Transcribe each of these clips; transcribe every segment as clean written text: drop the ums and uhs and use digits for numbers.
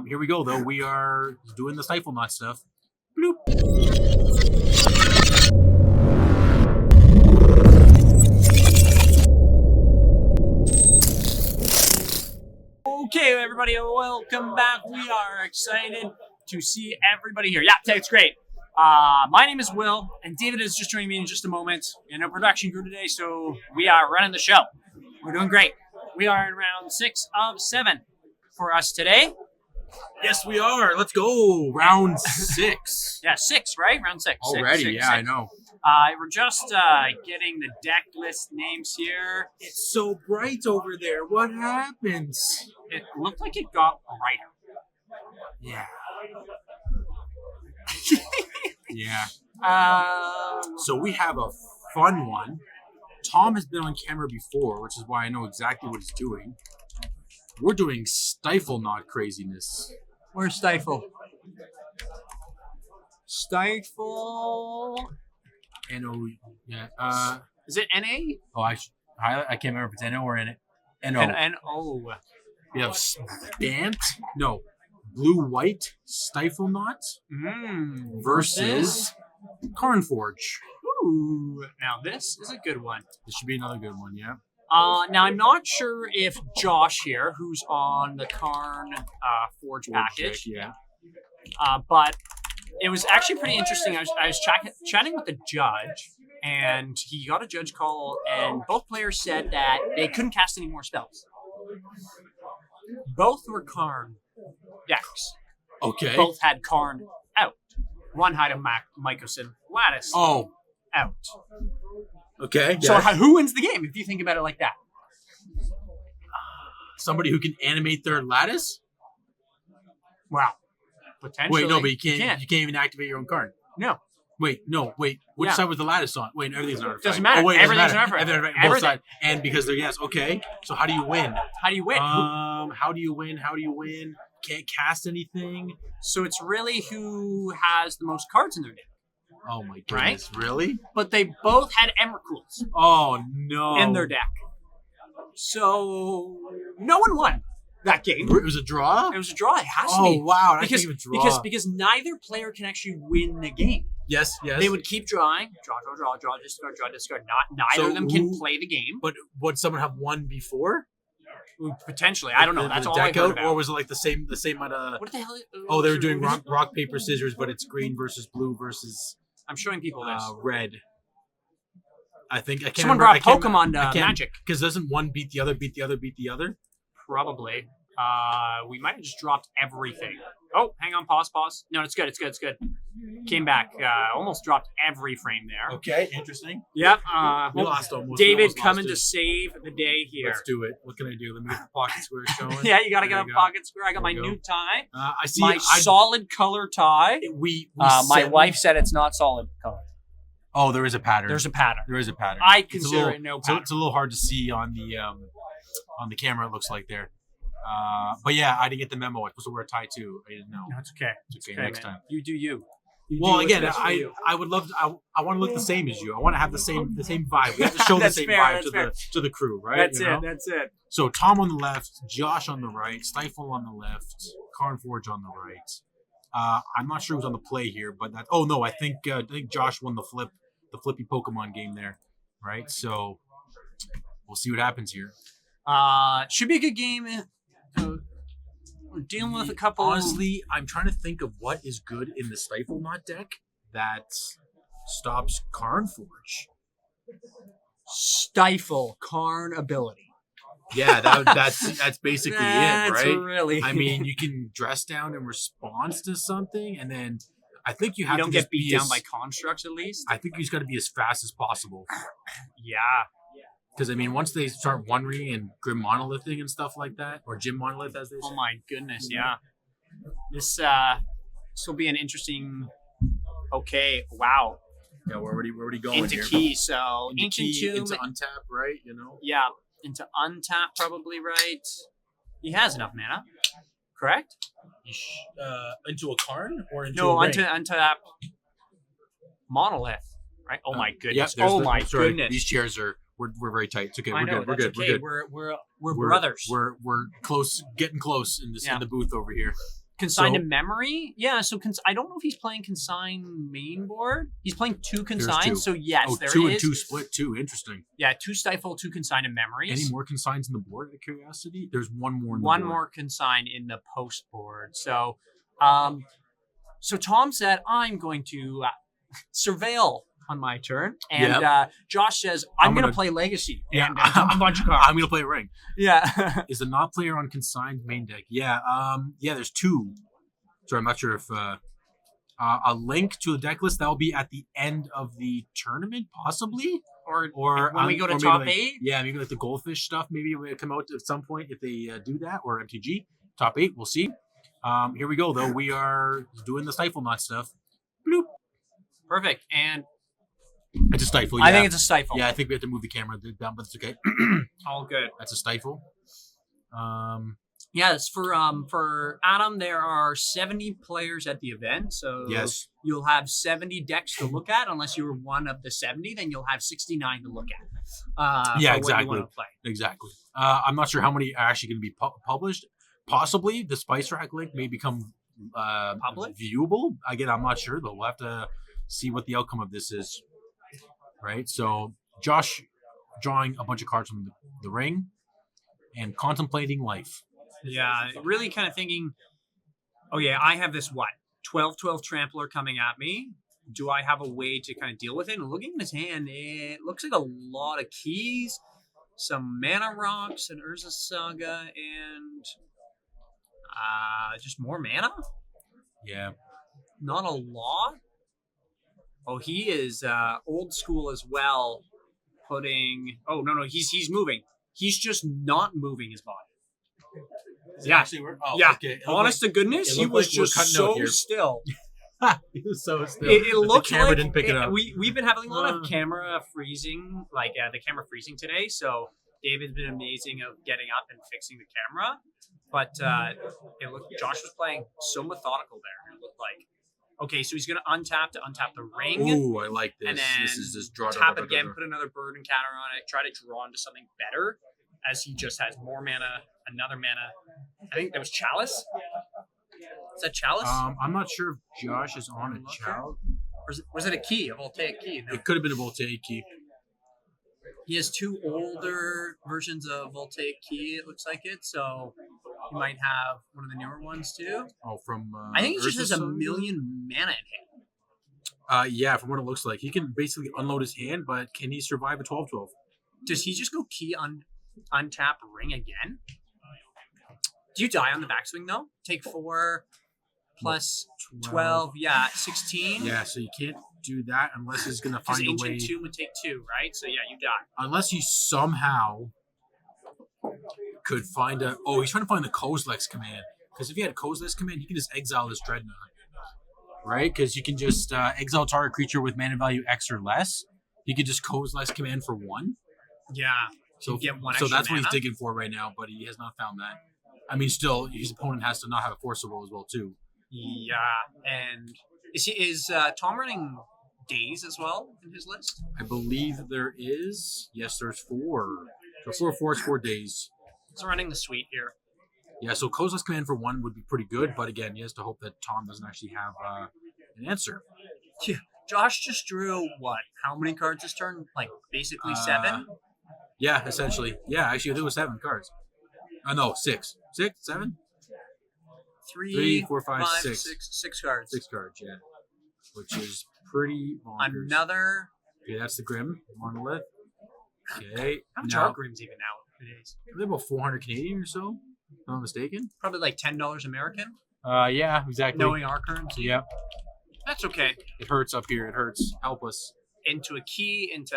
Here we go, though. We are doing the Stiflenought stuff. Bloop. Okay, everybody, welcome back. We are excited to see everybody here. Yeah, it's great. My name is Will, and David is just joining me in just a moment in our production crew today, so we are running the show. We're doing great. We are in round 6 of 7 for us today. Yes, we are. Let's go. Round 6. Yeah, 6, right? Round 6. Already, six, yeah, six. I know. We're just getting the deck list names here. It's so bright over there. What happens? It looked like it got brighter. Yeah. Yeah. So we have a fun one. Tom has been on camera before, which is why I know exactly what he's doing. We're doing Stiflenought craziness. Where's Stifle? Stifle. N-O, yeah. Is it N-A? Oh, I can't remember if it's N-O or N-O. N-O. We have blue-white Stiflenought versus Karn Forge. Ooh, now this is a good one. This should be another good one, yeah. Now I'm not sure if Josh here, who's on the Karn Forge package, yeah. But it was actually pretty interesting. I was chatting with the judge, and he got a judge call, and both players said that they couldn't cast any more spells. Both were Karn decks. Okay. Both had Karn out. One had a Mycosin Lattice out. Okay. So who wins the game if you think about it like that? Somebody who can animate their lattice? Wow. Potentially. Wait, no, but you can't even activate your own card. No. Wait. Which side was the lattice on? Wait, everything's on our side. Doesn't matter. Oh, wait, everything's doesn't matter. on our side. Both sides. And because they're yes. Okay. So how do you win? How do you win? How do you win? Can't cast anything. So it's really who has the most cards in their deck. Oh my goodness! Right? Really? But they both had Emrakul's. Oh no! In their deck. So no one won that game. It was a draw. It was a draw. It has to Oh be. wow! Because neither player can actually win the game. Yes. They would keep drawing, draw, discard. Neither of them can play the game. But would someone have won before? Potentially, I don't know. That's all I heard about. Or was it like the same amount of? What the hell? Oh, they were doing rock, paper, scissors, but it's green versus blue versus. I'm showing people this. Red. I think I can't. Someone remember. brought Pokemon Magic. Because doesn't one beat the other? Probably. We might have just dropped everything. Oh, hang on, pause. No, it's good. Came back. Almost dropped every frame there. Okay, interesting. Yep. We lost almost. David coming to save the day here. Let's do it. What can I do? Let me get the pocket square showing. Yeah, you gotta get a pocket square. I got my new tie. I see my solid color tie. My wife said it's not solid color. Oh, there is a pattern. There's a pattern. I consider it no pattern. So it's a little hard to see on the camera. It looks like there. But yeah, I didn't get the memo. I'm supposed to wear a tie too. I didn't know. No, it's okay. It's okay. Next time. You do you. Well, again, I would love to, I want to look the same as you. I want to have the same vibe. We have to show the same vibe to the crew, right? That's it. So Tom on the left, Josh on the right, Stifle on the left, Karn Forge on the right. I'm not sure who's on the play here, but I think Josh won the flippy Pokemon game there, right? So we'll see what happens here. Should be a good game. We're dealing with a couple. Honestly, I'm trying to think of what is good in the Stiflenought deck that stops Karn Forge. Stifle Karn ability. Yeah, that's basically it, right? Really. I mean, you can dress down in response to something, and then I think you have don't to get beat down by constructs at least. I think you just got to be as fast as possible. Yeah. Because, I mean, once they start One-Ring and Grim Monolithing and stuff like that, or Gym Monolith, as they say. Oh, my goodness, yeah. This will be an interesting... Okay, wow. Yeah, we're already going into here. Key, so Ancient Tomb... Into Untap, right? Yeah, into Untap, probably, right? He has enough mana, correct? Into a Karn? Or into a ring? Untap Monolith, right? Oh, my goodness. Yep, goodness. These chairs are We're very tight. It's okay. I We're know, good. We're that's good. okay. We're good. We're brothers. We're close, getting close in this in the booth over here. Consigned So- in memory? Yeah, so I don't know if he's playing consign main board. He's playing 2 consigns, two. so yes, there 2 is. and 2 split too. Interesting. Yeah, 2 stifle, 2 consign in memories. Any more consigns in the board? Out of curiosity, there's one more. One more consign in the post board. So, so Tom said, I'm going to surveil on my turn. And Josh says, I'm going to play Legacy. Yeah, And a bunch of cards. I'm going to play Ring. Yeah. Is the not player on consigned main deck? Yeah. There's 2. Sorry, I'm not sure if a link to the deck list that will be at the end of the tournament, possibly. Or when we go to or maybe top like, 8? Yeah, maybe like the goldfish stuff. Maybe it will come out at some point if they do that, or MTG top 8. We'll see. Here we go though. We are doing the Stiflenought stuff. Bloop. Perfect. And It's a stifle. Yeah. I think it's a stifle. Yeah, I think we have to move the camera down, but it's okay. All good. That's a stifle. Yes, for Adam, there are 70 players at the event, so Yes. you'll have 70 decks to look at. Unless you're one of the 70, then you'll have 69 to look at. Yeah, for what exactly. you want to play. Exactly. I'm not sure how many are actually going to be published. Possibly the Spice Rack link may become Public? viewable. Again, I'm not sure though. We'll have to see what the outcome of this is. Right. So Josh drawing a bunch of cards from the ring and contemplating life. Yeah, really kind of thinking, oh yeah, I have this 12/12 Trampler coming at me. Do I have a way to kind of deal with it? And looking at his hand, it looks like a lot of keys, some mana rocks, an Urza Saga, and just more mana. Yeah. Not a lot. Oh, he is old school as well. Putting. Oh no, he's moving. He's just not moving his body. Yeah. Okay. Honest to goodness, it he looked was like we're just cutting out so here. still. He was so still. It looked the camera like didn't pick it up. We've been having a lot of camera freezing, like the camera freezing today. So David's been amazing of getting up and fixing the camera. But it looked. Josh was playing so methodical there. It looked like. Okay, so he's gonna untap the ring. Ooh, I like this. And then This is just draw. tap it again, put another burden counter on it, try to draw into something better, as he just has more mana, another mana. I think that was Chalice. Is that Chalice? I'm not sure if Josh is on a child. Or was it a key, a voltaic key? No. It could have been a voltaic key. He has 2 older versions of voltaic key, it looks like it, so he might have one of the newer ones too. Oh, from I think he just Urza has a Saga? million mana in hand. Yeah, from what it looks like, he can basically unload his hand, but can he survive a 12/12? Does he just go key untap ring again? Do you die on the backswing though? Take 4 plus 12, 16. Yeah, so you can't do that unless he's gonna Because find a way. Ancient Tomb would take 2, right? So yeah, you die. Unless he somehow could find a. Oh, he's trying to find the Kozilek's command. Because if he had Kozilek's command, he can just exile his Dreadnought. Right? Because you can just exile target creature with mana value X or less. You could just Kozilek's command for 1. Yeah. So, You get 1 so extra that's what he's mana. digging for right now, but he has not found that. I mean, still, his opponent has to not have a Forcible as well, too. Yeah, and is Tom running days as well in his list? I believe there is. Yes, there's 4. So 4 is 4 days. He's running the suite here. Yeah, so Kozilek's command for 1 would be pretty good, but again, he has to hope that Tom doesn't actually have an answer. Yeah. Josh just drew what? How many cards this turn? Like basically 7? Yeah, essentially. Yeah, actually, there was 7 cards. No, 6. 6? 7? 3, 4, 5, 6. 6 cards. 6 cards, yeah. Which is pretty bonkers. Another. Okay, that's the Grim Monolith. Okay. How much now, are Grims even now nowadays? are they about 400 Canadian or so? If I'm not mistaken. Probably like $10 American. Yeah, exactly. Knowing our currency. Yep. That's okay. It hurts up here. It hurts. Help us. Into a key, into.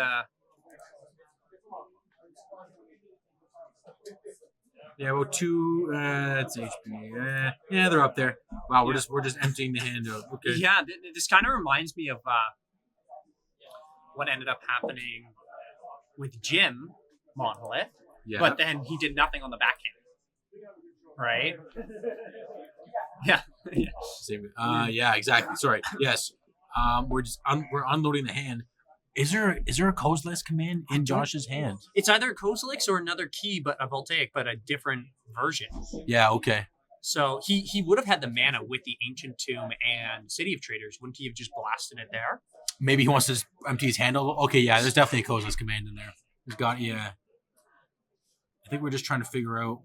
Yeah, well, 2. It's HP. Yeah, they're up there. Wow, we're just emptying the hand out. Okay. Yeah, this kind of reminds me of what ended up happening with Jim Monolith, Yeah. but then he did nothing on the backhand. Right? Yeah. Same. Yeah, exactly. Sorry. Yes. We're unloading the hand. Is there a Kozilek's command in Josh's hand? It's either Kozilek's or another key, but a Voltaic, but a different version. Yeah, okay. So he would have had the mana with the Ancient Tomb and City of Traders. Wouldn't he have just blasted it there? Maybe he wants to empty his hand a little. Okay, yeah, there's definitely a Kozilek's command in there. He's got, yeah. I think we're just trying to figure out.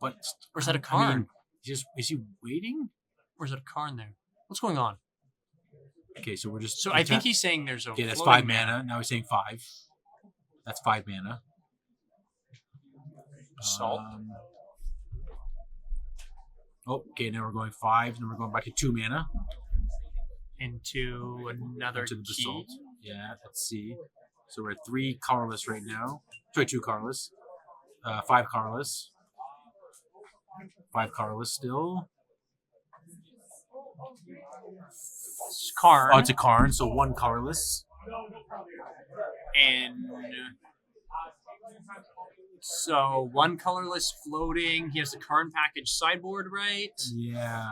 But or is that a Karn? I mean, is he waiting? Or is it a Karn there? What's going on? Okay, so we're just. So I think he's saying there's a. Okay, that's 5 mana. Now he's saying 5. That's 5 mana. Salt. Okay, now we're going 5. Then we're going back to 2 mana. Into another into the key. Basalt. Yeah, let's see. So we're at 3 colorless right now. Sorry, 2 colorless. 5 colorless. 5 colorless still. Karn. Oh, it's a Karn, so 1 colorless. And so 1 colorless floating. He has the Karn package sideboard, right? Yeah.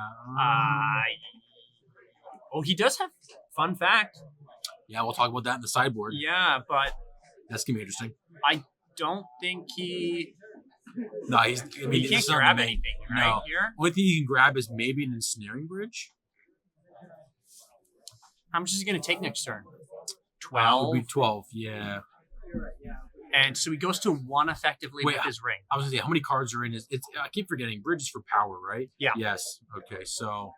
Oh, he does have. Fun fact. Yeah, we'll talk about that in the sideboard. Yeah, but that's gonna be interesting. I don't think he. No, he can't grab anything right here. Only thing he can grab is maybe an ensnaring bridge. How much is he going to take next turn? 12. Would be 12. Yeah. And so he goes to 1 effectively with his ring. I was gonna say, how many cards are in his? I keep forgetting. Bridge is for power, right? Yeah. Yes. Okay. So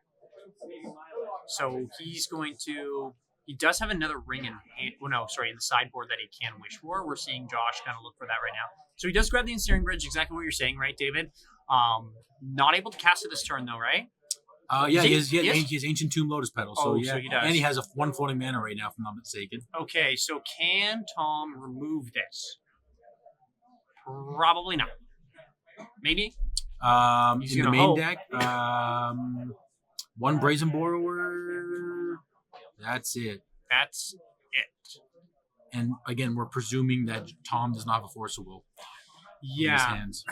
he's going to. He does have another ring in hand. Well, no, sorry, in the sideboard that he can wish for. We're seeing Josh kind of look for that right now. So he does grab the Ensnaring Bridge, exactly what you're saying, right, David? Not able to cast it this turn, though, right? Yeah, he has Ancient Tomb Lotus Petal. So, yeah. So he does. And he has 1 floating mana right now, if I'm not mistaken. Okay, so can Tom remove this? Probably not. Maybe? He's in the main deck, 1 Brazen Borrower. That's it. That's it. And again, we're presuming that Tom does not have a Force of Will. Yeah. In his hands.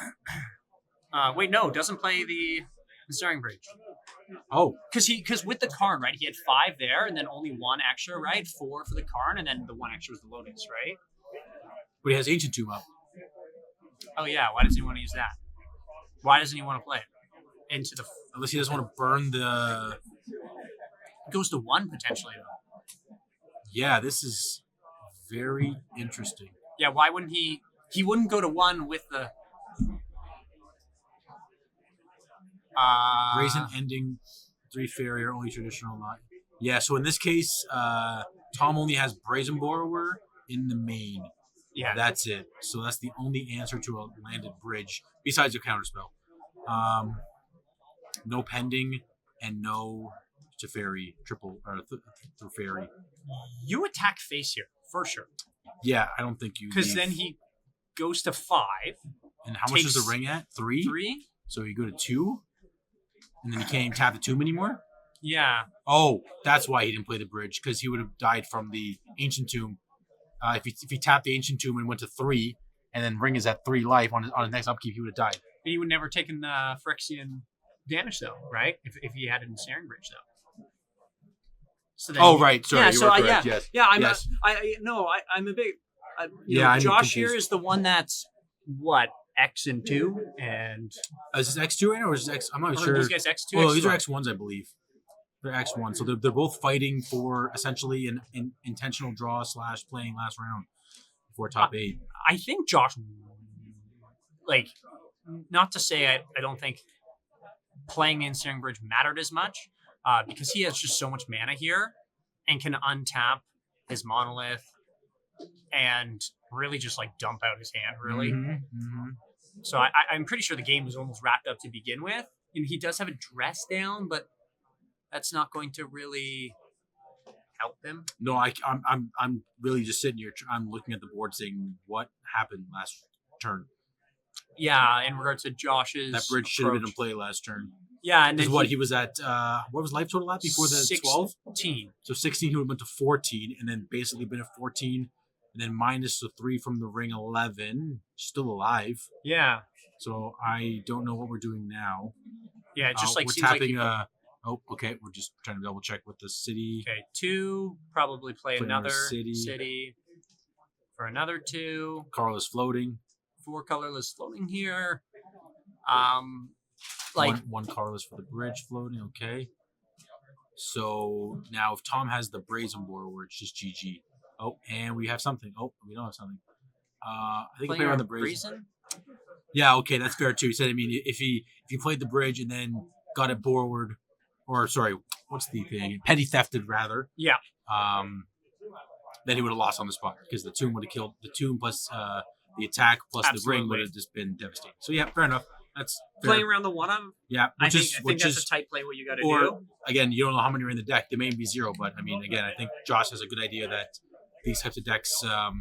Wait, no, doesn't play the Ensnaring Bridge. Oh. Because with the Karn, right, he had 5 there, and then only 1 extra, right? 4 for the Karn, and then the 1 extra was the Lotus, right? But he has Ancient Tomb up. Oh, yeah. Why doesn't he want to use that? Why doesn't he want to play it? Into the... Unless he doesn't want to burn the... It goes to 1, potentially, though. Yeah, this is very interesting. Yeah, why wouldn't he... He wouldn't go to 1 with the... Brazen Ending, 3 Fairy, or only traditional not. Yeah, so in this case, Tom only has Brazen Borrower in the main. Yeah. That's it. So that's the only answer to a landed bridge, besides a counterspell. No pending and no Teferi, triple, or Teferi. You attack face here, for sure. Yeah, I don't think you... Because then he goes to 5. And how much is the ring at? 3? 3? So you go to 2? And then you can't even tap the tomb anymore? Yeah. Oh, that's why he didn't play the bridge, because he would have died from the Ancient Tomb. If he tapped the Ancient Tomb and went to 3, and then ring is at 3 life on his next upkeep, he would have died. And he would never taken Phyrexian damage, though, right? If he had an Ensnaring Bridge, though. So then right. Sorry, yeah, you so were correct. Yes. Yeah, I'm yes. I'm a big. confused. Josh here is the one that's what X and 2, and is this X2 right now, or is this X? I'm not sure. These guys X2. Oh, these are X1s, I believe. They're X1, so they're both fighting for essentially an intentional draw / playing last round before top 8. I think Josh, like, not to say I don't think playing the Ensnaring Bridge mattered as much, because he has just so much mana here and can untap his Monolith and really just like dump out his hand, really. Mm-hmm. So I'm pretty sure the game was almost wrapped up to begin with. And he does have a dress down, but that's not going to really help him. No, I'm really just sitting here. I'm looking at the board, saying what happened last turn. Yeah, in regards to Josh's that bridge should have been in play last turn. Yeah, and then he was at what was life total at before the 12? 16. So 16, he would have went to 14, and then basically been at 14, and then minus the 3 from the ring 11, still alive. Yeah. So I don't know what we're doing now. Yeah, it just we're seems tapping like a Oh, okay. We're just trying to double check with the city. Okay, 2. Probably play Play another city. for another 2. Carl is floating. 4 colorless floating here. One Carlos for the bridge floating. Okay. So now if Tom has the brazen border, it's just GG. Oh, and we have something. Oh, we don't have something. I think we play around the brazen. Yeah, okay, that's fair too. He said, I mean, if you played the bridge and then got it borrowed, or sorry, what's the thing? Petty thefted rather. Yeah. Then he would have lost on the spot because the tomb would have killed the tomb plus the attack plus Absolutely. the ring would have just been devastating. So yeah, fair enough. That's fair. Playing around the 1 of. Yeah, I think that's a tight play. What you got to do. Again, you don't know how many are in the deck. There may be 0, but I mean, again, I think Josh has a good idea that these types of decks are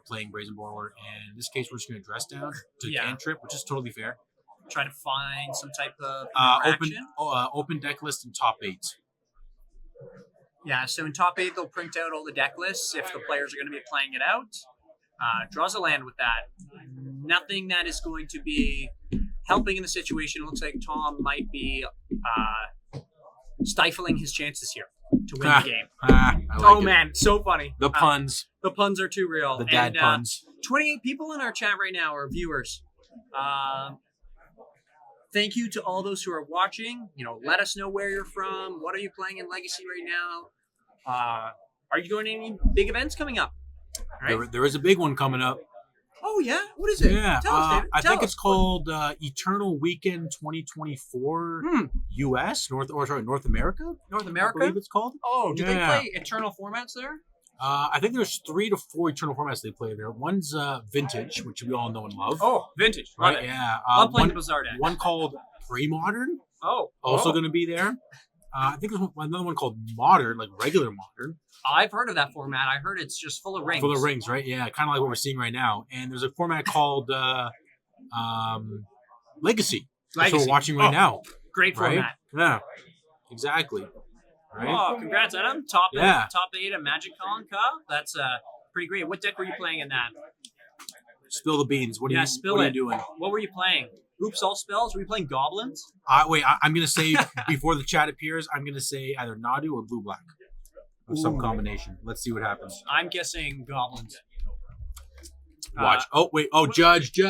playing Brazen Border, and in this case, we're just going to dress down to cantrip, which is totally fair. Try to find some type of open deck list in top 8. Yeah, so in top 8, they'll print out all the deck lists if the players are going to be playing it out. Draws a land with that. Nothing that is going to be helping in the situation. It looks like Tom might be stifling his chances here to win the game. Man, so funny. The puns. The puns are too real. The dad puns. 28 people in our chat right now are viewers. Thank you to all those who are watching. Let us know where you're from. What are you playing in Legacy right now? Are you going to any big events coming up? Right. There is a big one coming up. Oh, yeah? What is it? Yeah. Tell us, David. I think it's called Eternal Weekend 2024 US, North America? North America? I believe it's called. Oh, do they play Eternal formats there? I think there's 3 to 4 Eternal formats they play there. One's Vintage, which we all know and love. Oh, Vintage. Right, yeah. Love playing the Bazaar deck. One called Pre-Modern. Oh. Also going to be there. I think there's another one called Modern, like regular Modern. I've heard of that format. I heard it's just full of rings. Full of rings, right? Yeah, kind of like what we're seeing right now. And there's a format called Legacy. That's what we're watching right now. Great format. Yeah, exactly. Right? Oh, congrats, Adam. Top 8 at Magic Con Cup. That's pretty great. What deck were you playing in that? Spill the beans. What are you doing? What were you playing? Oops, all spells? Were you playing goblins? Wait, I'm going to say, before the chat appears, I'm going to say either Nadu or blue-black. Or some combination. Let's see what happens. I'm guessing goblins. Watch. Judge.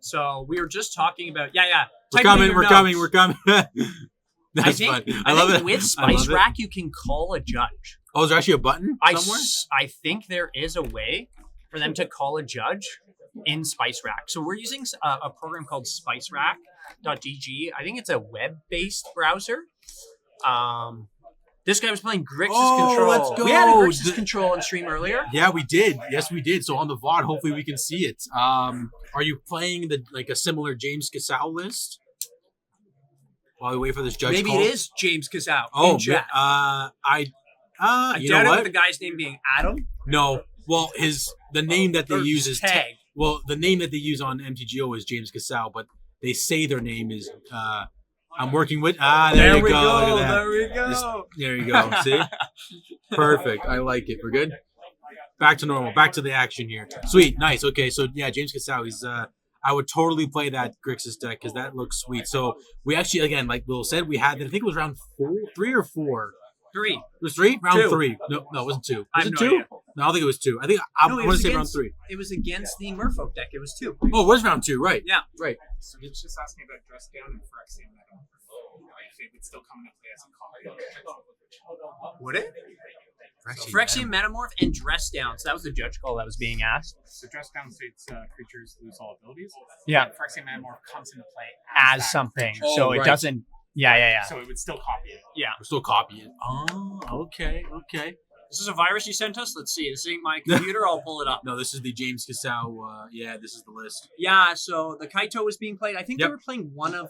So we were just talking about, We're coming. That's fun. I love it. With Spice Rack, you can call a judge. Oh, is there actually a button somewhere? I think there is a way for them to call a judge in Spice Rack. So we're using a program called SpiceRack.dg. I think it's a web-based browser. This guy was playing Grixis Control. Let's go. We had a Grixis Control on stream earlier. Yeah, we did. Yes, we did. So on the VOD, hopefully we can see it. Are you playing a similar James Casal list? While we wait for this judge Maybe call? it is James Casal. Oh, in chat. I doubt it with the guy's name being Adam. No. Well, the name that they use is Tag. Well, the name that they use on MTGO is James Casal, but they say their name is I'm working with there you go. Look at that. There you go. See? Perfect. I like it. We're good? Back to normal. Back to the action here. Sweet. Nice. Okay, so yeah, James Casal, he's I would totally play that Grixis deck because that looks sweet. So we actually, again, like Will said, we had, I think it was round 3 or 4. 3. It was 3? Round 2. 3. No, it wasn't 2. Was it 2? Idea. No, I don't think it was 2. I think I want to say round 3. It was against the Merfolk deck. It was 2. Oh, it was round 2, right? Yeah. Right. So he was just asking about Dress Down and Phyrexian Metamorph. If it would still come into play as a copy. Would it? Phyrexian Metamorph and Dress Down. So that was the judge call that was being asked. So Dress Down states creatures lose all abilities. Yeah. Phyrexian Metamorph comes into play as something. Oh, so it doesn't. Yeah. So it would still copy it. Yeah. We're still copying it. Oh, okay. Is this a virus you sent us? Let's see. This ain't my computer. I'll pull it up. No, this is the James Casal. This is the list. Yeah, so the Kaito was being played. I think they were playing one of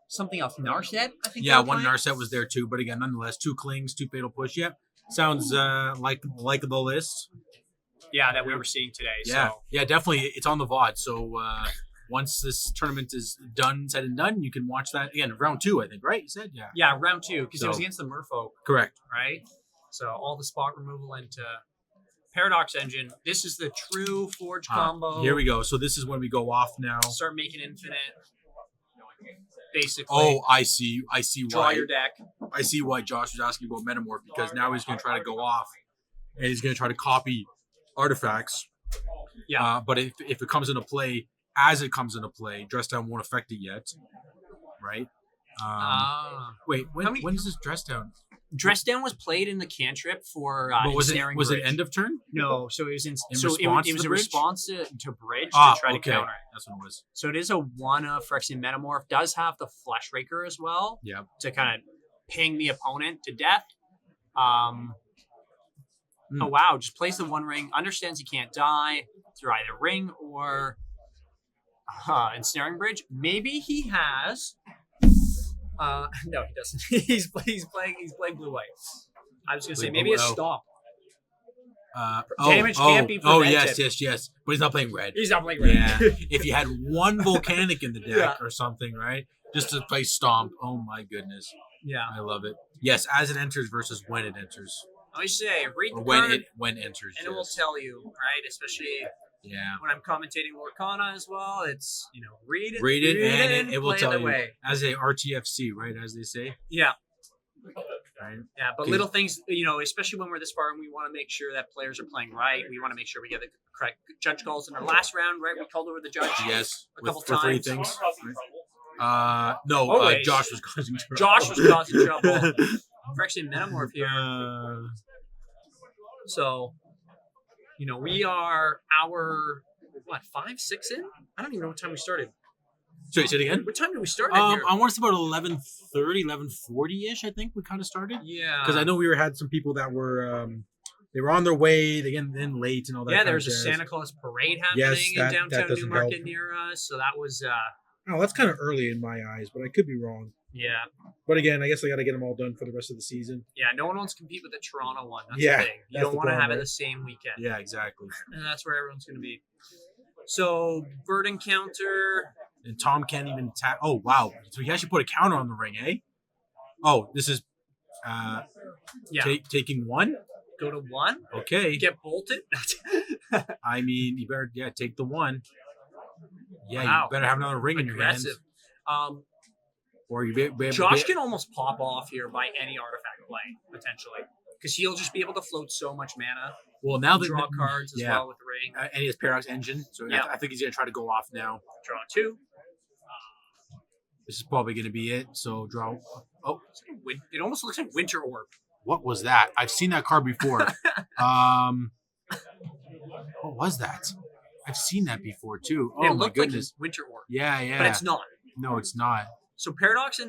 something else. Narset, I think. Yeah, one Narset was there too. But again, nonetheless, 2 Clings, 2 Fatal Push. Yep. Sounds like the list. Yeah, that we were seeing today. Yeah, so. yeah, definitely. It's on the VOD. So once this tournament is said and done, you can watch that again. Round 2, I think, right? You said, yeah. Yeah, round 2 because it was against the Merfolk. Correct. Right. So all the spot removal into Paradox Engine. This is the true Forge combo. Here we go. So this is when we go off now. Start making infinite. Basically. Oh, I see. I see Draw why. your deck. I see why Josh was asking about Metamorph, because now he's going to try to go off and he's going to try to copy artifacts. Yeah. But if it comes into play, as it comes into play, Dress Down won't affect it yet. Right? Wait, when is this Dress Down? Dress Down was played in the cantrip for But was Ensnaring it Bridge. end of turn? No, so it was response it to was the a bridge? response to Bridge Ah, to try okay. to counter it. That's what it was. So it is a 1 of Phyrexian Metamorph. Does have the Flesh Raker as well. Yeah. To kind of ping the opponent to death. Oh wow! Just plays the 1 ring. Understands he can't die through either ring or Ensnaring Bridge. Maybe he has. No, he doesn't. he's playing blue white. I was gonna say maybe a stomp. Damage can't be prevented. yes. But he's not playing red. He's not playing red. Yeah. If you had 1 volcanic in the deck or something, right? Just to play stomp. Oh my goodness. Yeah. I love it. Yes, as it enters versus when it enters. I say read Or the when card, it enters. and it will tell you, right? Especially when I'm commentating Lorcana as well. It's read it and it will play tell it you. away. As a RTFC, right? As they say. Yeah. Right. Yeah, but little things, especially when we're this far and we want to make sure that players are playing right. We want to make sure we get the correct judge calls in our last round, right? We called over the judge. Yes. A couple for 3 times. things. No, Always. Josh was causing trouble. Josh was causing trouble. Phyrexian Metamorph here. So, we are 5, 6 in? I don't even know what time we started. Sorry, say it again? What time did we start I here? want to say about 11:30, 11:40-ish, I think we kind of started. Yeah. Because I know we had some people that were they were on their way, they get in late and all that. Yeah, kind there of was a jazz. Santa Claus parade happening in that downtown doesn't Newmarket help. near us. So that was, Oh, that's kind of early in my eyes, but I could be wrong. yeah. But again, I guess I got to get them all done for the rest of the season. Yeah, no one wants to compete with the Toronto one. That's Yeah, the thing. You that's don't the want to have problem, it right? the same weekend. Yeah, exactly. And that's where everyone's going to be. So, bird encounter. And Tom can't even tap. Oh, wow. So he actually put a counter on the ring, eh? Oh, this is taking 1? Go to 1. Okay. Get bolted. I mean, you better, take the 1. Yeah, Wow. you better have another ring in your hands. Aggressive. Or you Josh can almost pop off here by any artifact play, potentially. Because he'll just be able to float so much mana. Well, now that Draw cards as well with the ring. and he has Paradox Engine, so Yeah. I think he's gonna try to go off now. Draw 2. This is probably gonna be it. So draw. Oh, It almost looks like Winter Orb. what was that? I've seen that card before. What was that? I've seen that before too. Oh It my looked goodness. like Winter Orb. Yeah. But it's not. No, it's not. So Paradox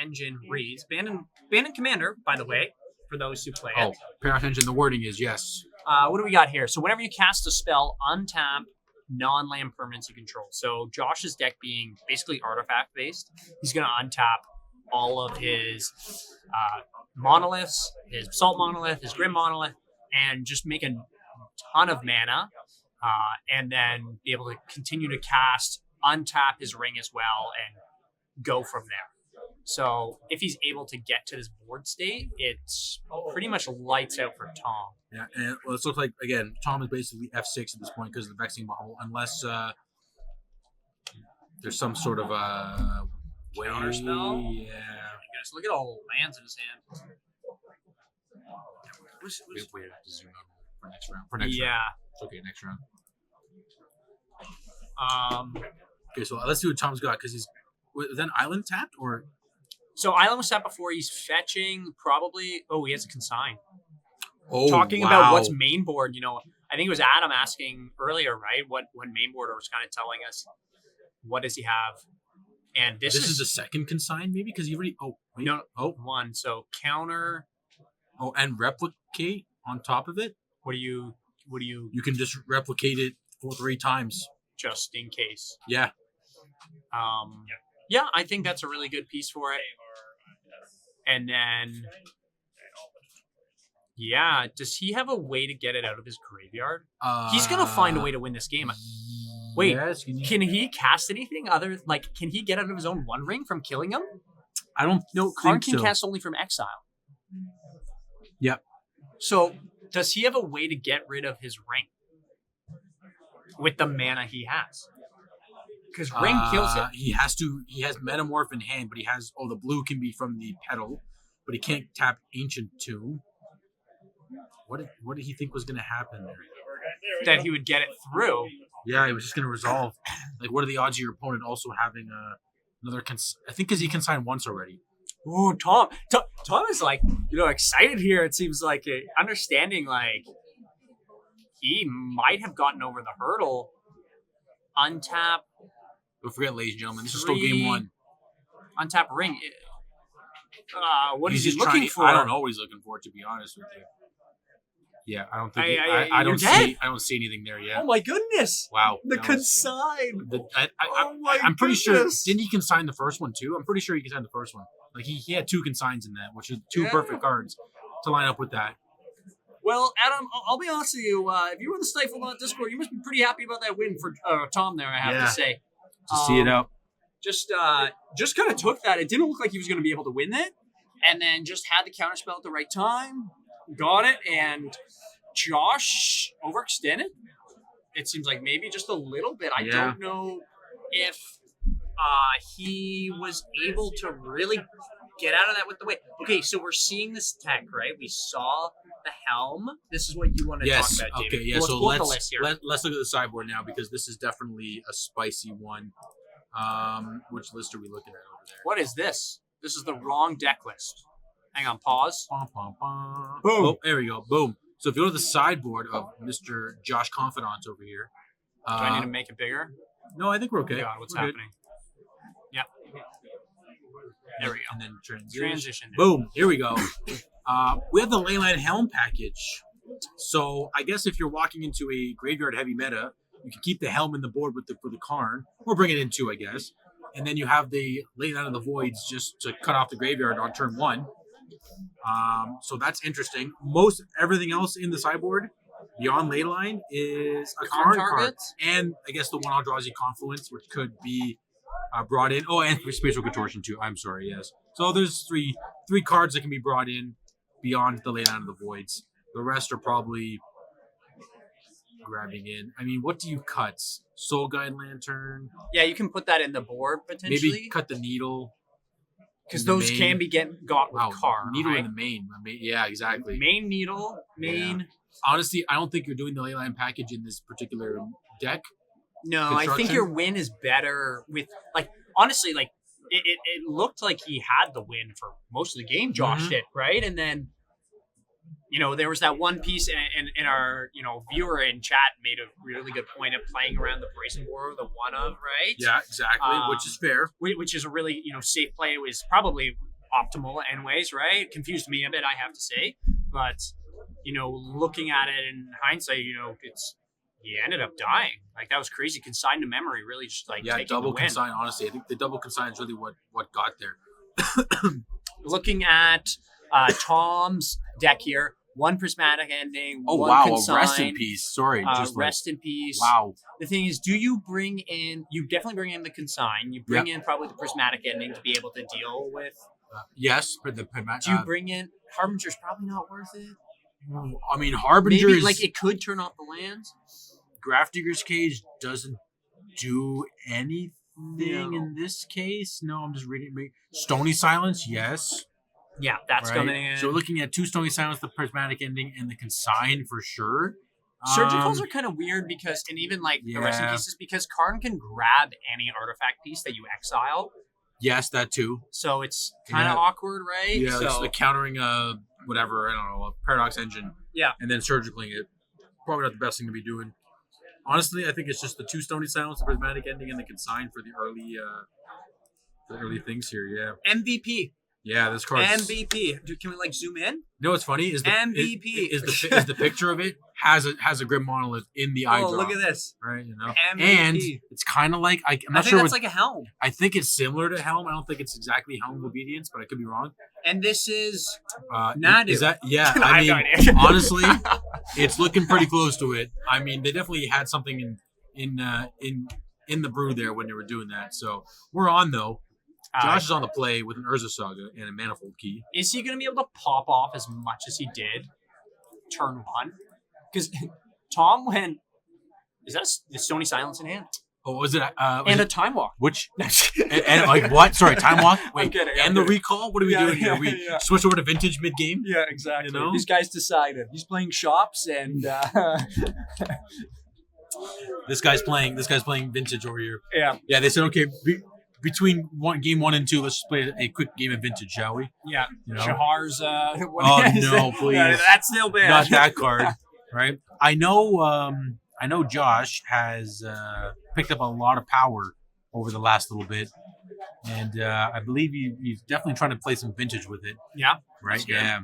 Engine reads Bandit Commander, by the way, for those who play it. Oh, Paradox Engine. The wording is yes. What do we got here? So whenever you cast a spell, untap non-land permanents you control. So Josh's deck being basically artifact based, he's going to untap all of his monoliths, his Basalt Monolith, his Grim Monolith, and just make a ton of mana, and then be able to continue to cast, untap his ring as well, and go from there. So if he's able to get to this board state, it's pretty much lights out for Tom. Yeah, and well, it looks like again Tom is basically F6 at this point because of the vexing bubble, unless there's some sort of way. Counter spell? Yeah. Goodness, look at all the lands in his hand. We have to zoom out for next round. For next round. Yeah. It's okay, next round. Okay, so let's see what Tom's got because he's was that island tapped or so Island was tapped before. He's fetching probably. Oh, he has a consign. oh Talking wow. about what's main board. I think it was Adam asking earlier, right? What main board was kind of telling us. What does he have? And this is the second consign maybe because he already one. So counter. Oh, and replicate on top of it. What do you? You can just replicate it 3 times. Just in case. Yeah. Yeah, I think that's a really good piece for it. And then, does he have a way to get it out of his graveyard? He's gonna find a way to win this game. Wait, yes, can he cast anything other? Can he get out of his own One Ring from killing him? I don't. No, Karn think can so. cast only from exile. Yep. So Does he have a way to get rid of his ring with the mana he has? Because ring kills it. He has Metamorph in hand, but he has the blue can be from the Petal, but he can't tap Ancient Tomb. What did he think was going to happen there? That he would get it through. Yeah, he was just going to resolve. Like, what are the odds of your opponent also having another? I think because he consigned once already. Ooh, Tom is like, excited here. It seems like understanding, like, he might have gotten over the hurdle. Untap. Don't forget, ladies and gentlemen, this is still game 1. Untap ring. What is he just looking for? I don't know what he's looking for, to be honest with you. Yeah, I don't think I don't see anything there yet. Oh my goodness! Wow, the consign. I'm pretty sure. Didn't he consign the first one too? I'm pretty sure he consigned the first one. Like he had 2 consigns in that, which is 2 perfect cards to line up with that. Well, Adam, I'll be honest with you. If you were in the Stiflenought Discord, you must be pretty happy about that win for Tom there, I have to say. To see it out. Just kind of took that. It didn't look like he was going to be able to win it. And then just had the counterspell at the right time. Got it. And Josh overextended. It seems like maybe just a little bit. I don't know if he was able to really get out of that with the way. Okay, so we're seeing this tech, right? We saw the helm. This is what you want to talk about, David. Okay, yeah. Well, so let's look at the sideboard now, because this is definitely a spicy one. Which list are we looking at over there? What is this? This is the wrong deck list. Hang on, pause. Boom. Boom. Oh, there we go. Boom. So if you go to the sideboard of Mr. Josh Confidant over here. Do I need to make it bigger? No, I think we're okay. God, what's we're happening? Good. Yep. There we go. And then Transition. Boom. Here we go. We have the Leyline Helm package. So I guess if you're walking into a graveyard heavy meta, you can keep the helm in the board for the Karn, or bring it in 2, I guess. And then you have the Leyline of the Voids just to cut off the graveyard on turn 1. So that's interesting. Everything else in the sideboard beyond Leyline is a Karn card. And I guess the one Eldrazi Confluence, which could be brought in. Oh, and Spatial Contortion too. I'm sorry, yes. So there's three cards that can be brought in beyond the Leyline of the Voids. The rest are probably grabbing in. I mean, what do you cut? Soul Guide Lantern. Yeah, you can put that in the board potentially. Maybe cut the Needle. Because those can be got with Karn. Needle right? in the main. Yeah, exactly. Main Needle. Main. Yeah. Honestly, I don't think you're doing the Leyline package in this particular deck. No, I think your win is better with, like, honestly, like, it looked like he had the win for most of the game, Josh did, right? And then, there was that one piece in our, viewer in chat made a really good point of playing around the Brazen War, the one of, right? Yeah, exactly, which is fair. Which is a really, safe play. It was probably optimal anyways, right? Confused me a bit, I have to say. But, looking at it in hindsight, he ended up dying. Like, that was crazy. Consigned to memory, really just like taking double the win. consign. Honestly, I think the double consign is really what got there. Looking at Tom's deck here, 1 prismatic ending. Oh, one wow! consign, Rest in peace. Sorry, rest in peace. Wow. The thing is, do you bring in? You definitely bring in the consign. You bring in probably the prismatic ending to be able to deal with. Yes, for the prismatic. Do you bring in Harbinger's? Probably not worth it. I mean, Harbinger maybe is, like it could turn off the lands. Grafdigger's Cage doesn't do anything in this case. No, I'm just reading. Stony Silence, yes. Yeah, that's coming in. So we're looking at 2 Stony Silence, the prismatic ending, and the consign for sure. Surgicals are kind of weird because, and even like the rest of pieces, because Karn can grab any artifact piece that you exile. Yes, that too. So it's kind of awkward, right? Yeah, so, it's like countering whatever, I don't know, a Paradox Engine. Yeah. And then surgically it. Probably not the best thing to be doing. Honestly, I think it's just the 2 Stony Silence, the prismatic ending, and the consign for the early things here. Yeah. MVP. Yeah, this card. MVP. Can we zoom in? You know what's funny is the MVP is the picture of it has a Grim Monolith in the eye drop. Oh, look at this. Right, MVP. And it's kind of like I'm not sure. I think sure that's like a helm. I think it's similar to Helm. I don't think it's exactly Helm of Obedience, but I could be wrong. And this is Nadu. Is that? Yeah, I mean, honestly, it's looking pretty close to it. I mean, they definitely had something in the brew there when they were doing that. So we're on though. Josh is on the play with an Urza Saga and a Manifold Key. Is he going to be able to pop off as much as he did? turn one. Because Tom went, is that the Stony Silence in hand? Oh, was it? And a time walk. Which? and like what? Sorry, time walk? Wait, kidding, and the recall? What are we doing here? We switch over to vintage mid-game? Yeah, exactly. You know? These guys decided. He's playing shops and... This guy's playing vintage over here. Yeah. Yeah, they said, okay, between game 1 and 2, let's just play a quick game of vintage, shall we? Yeah. You know? Shahar's... Oh, no, please. That's still bad. Not that card, right? I know Josh has picked up a lot of power over the last little bit, and I believe he's definitely trying to play some vintage with it. Yeah. Right? Yeah.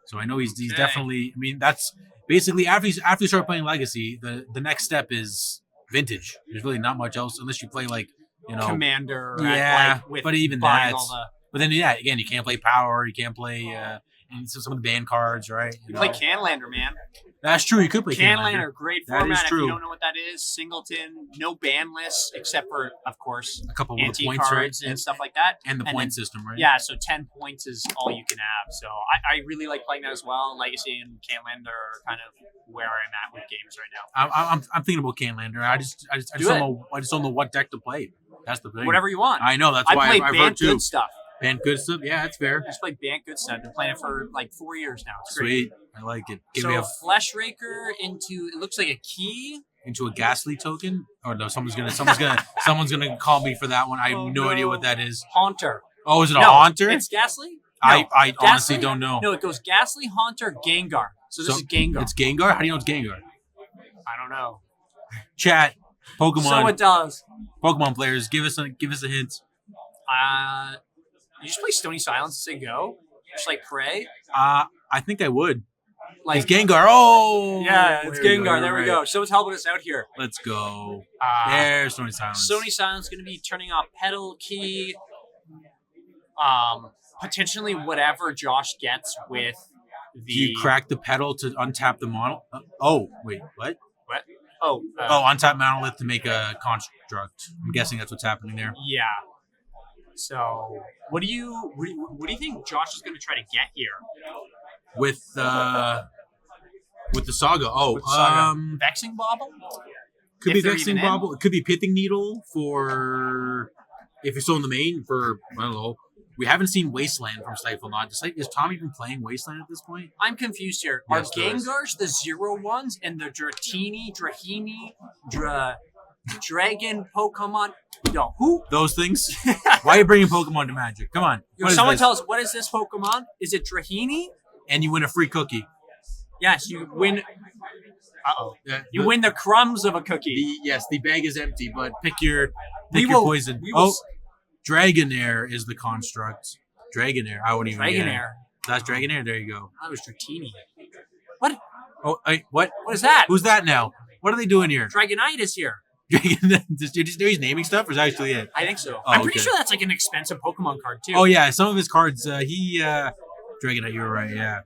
So I know he's definitely... I mean, that's... Basically, after you start playing Legacy, the next step is vintage. There's really not much else unless you play like, you know, Commander. Yeah, with but even buying that. all the- But then, yeah, again, you can't play Power. You can't play and some of the ban cards, right? You play Canlander, man. That's true. You could play Canlander, great That format. is If true. you don't know what that is, Singleton, no ban lists except for, of course, a couple of the anti points, right? cards and stuff like that. And the And point then- system, right? Yeah, so 10 points is all you can have. So I really like playing that as well. Legacy and Canlander are kind of where I'm at with games right now. I'm thinking about Canlander. I just don't know what deck to play. That's the thing. Whatever you want. I know. That's I why play I've heard banned too. good stuff. Banned good stuff. Yeah, that's fair. I just play banned good stuff. I've been playing it for like 4 years now. It's great. Sweet. I like it. Give me So a Flesh Raker into, it looks like a key. into a Ghastly token. Or no, someone's gonna call me for that one. I have no idea what that is. Haunter. Oh, is it a No, Haunter? It's Ghastly? I honestly Ghastly? don't know. No, it goes Ghastly, Haunter, Gengar. So this is Gengar. It's Gengar? How do you know it's Gengar? I don't know. Chat, So Pokemon, it does. Pokemon players, give us a hint. You just play Stony Silence and say go? Just like pray? I think I would. Like It's Gengar. Oh, yeah, it's there we Gengar. go, There we right. go. Someone's helping us out here. Let's go. There's There's Stony Silence. Stony Silence going to be turning off Petal Key. Potentially whatever Josh gets with the. Do you crack the pedal to untap the mono? Oh, wait, what? What? Oh. Untap monolith to make a construct. I'm guessing that's what's happening there. Yeah. So, what do you think Josh is going to try to get here? With the Saga. Oh, With Saga? Vexing Bobble? could If be they're Vexing even in? Bobble. It could be Pithing Needle for if you're still in the main for I don't know. We haven't seen Wasteland from Stiflenought. Is Tom even playing Wasteland at this point? I'm confused here. Yes, Are there is. Gengars the 0-1s and the Drahini, Dragon Pokemon? No, who? Those things. Why are you bringing Pokemon to Magic? Come on. What is Someone this? tell us, what is this Pokemon? Is it Drahini? And you win a free cookie. Yes, you win. Uh-oh. Yeah, You win the crumbs of a cookie. the bag is empty, but pick your We your will- poison. we will Dragonair is the construct. Dragonair. I wouldn't even get it. Dragonair. That's Dragonair. There you go. That was Dratini. What? Oh, wait, what? What is that? Who's that now? What are they doing here? Dragonite is here. He's naming stuff, or is that actually it? I think so. Oh, I'm pretty okay. sure that's like an expensive Pokemon card too. Oh yeah, some of his cards. Dragonite. You were right. Yeah.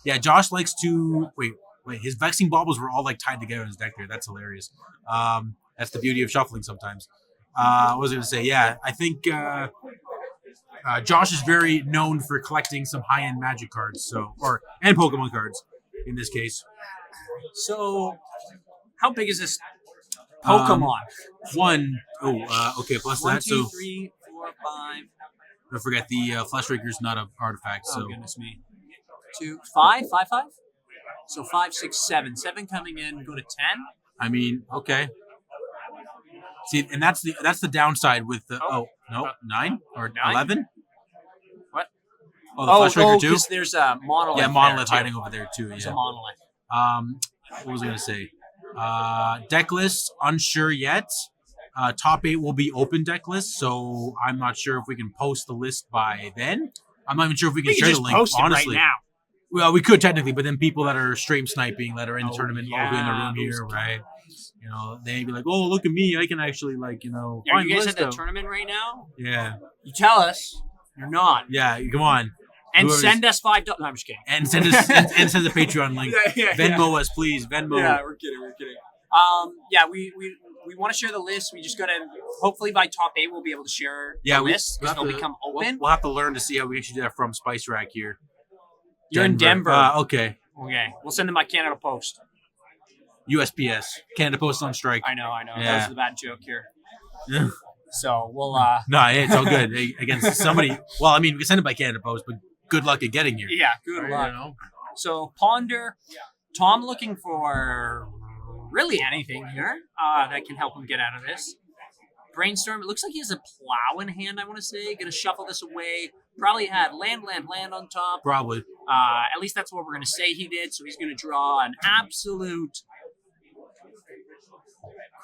Yeah. Josh likes to wait. His Vexing Baubles were all like tied together in his deck there. That's hilarious. That's the beauty of shuffling sometimes. What was I going to say? Yeah, I think Josh is very known for collecting some high-end Magic cards, and Pokemon cards in this case. So, how big is this Pokemon? Okay, plus 1, that. 2, So 3, 4, 5. don't forget the Flesh Raker's not an artifact. Oh So goodness me. 2, 5, 5, 5. So 5, 6, 7. 7 coming in. Go to 10. I mean, okay. See, and that's the downside with the 9 or 9? 11. What? Oh, the Flesh Raker too. because there's a monolith. Yeah, monolith there, too. hiding over there too. There's Yeah. a monolith. What was I gonna say? Deck list unsure yet. Top 8 will be open deck list, so I'm not sure if we can post the list by then. I'm not even sure if we can We share can the just link. post it Honestly, right now. well, we could technically, but then people that are stream sniping, that are in the Oh, tournament, all yeah, in the room those here, right? You know, they'd be like, "Oh, look at me! I can actually Are find you guys the at the list." tournament right now? Yeah, You tell us. You're not. yeah. Come on, And Whoever's- send us $5. No, I'm just kidding. and send us and send the Patreon link. Venmo us, please. Venmo. Yeah, we're kidding. Yeah, we want to share the list. We just gotta. Hopefully by top 8 we'll be able to share the list because they'll become open. We'll have to learn to see how we actually do that from Spice Rack here. You're in Denver. Okay. Okay. We'll send them by Canada Post. USPS. Canada Post on strike. I know. Yeah. That was the bad joke here. So we'll No, it's all good. Against somebody. Well, I mean, we can send it by Canada Post, but good luck at getting here. yeah, good luck. You know? So Ponder, Tom looking for really anything here that can help him get out of this. Brainstorm, it looks like he has a plow in hand, I want to say. Gonna shuffle this away. Probably had land on top. Probably. At least that's what we're gonna say he did. So he's gonna draw an absolute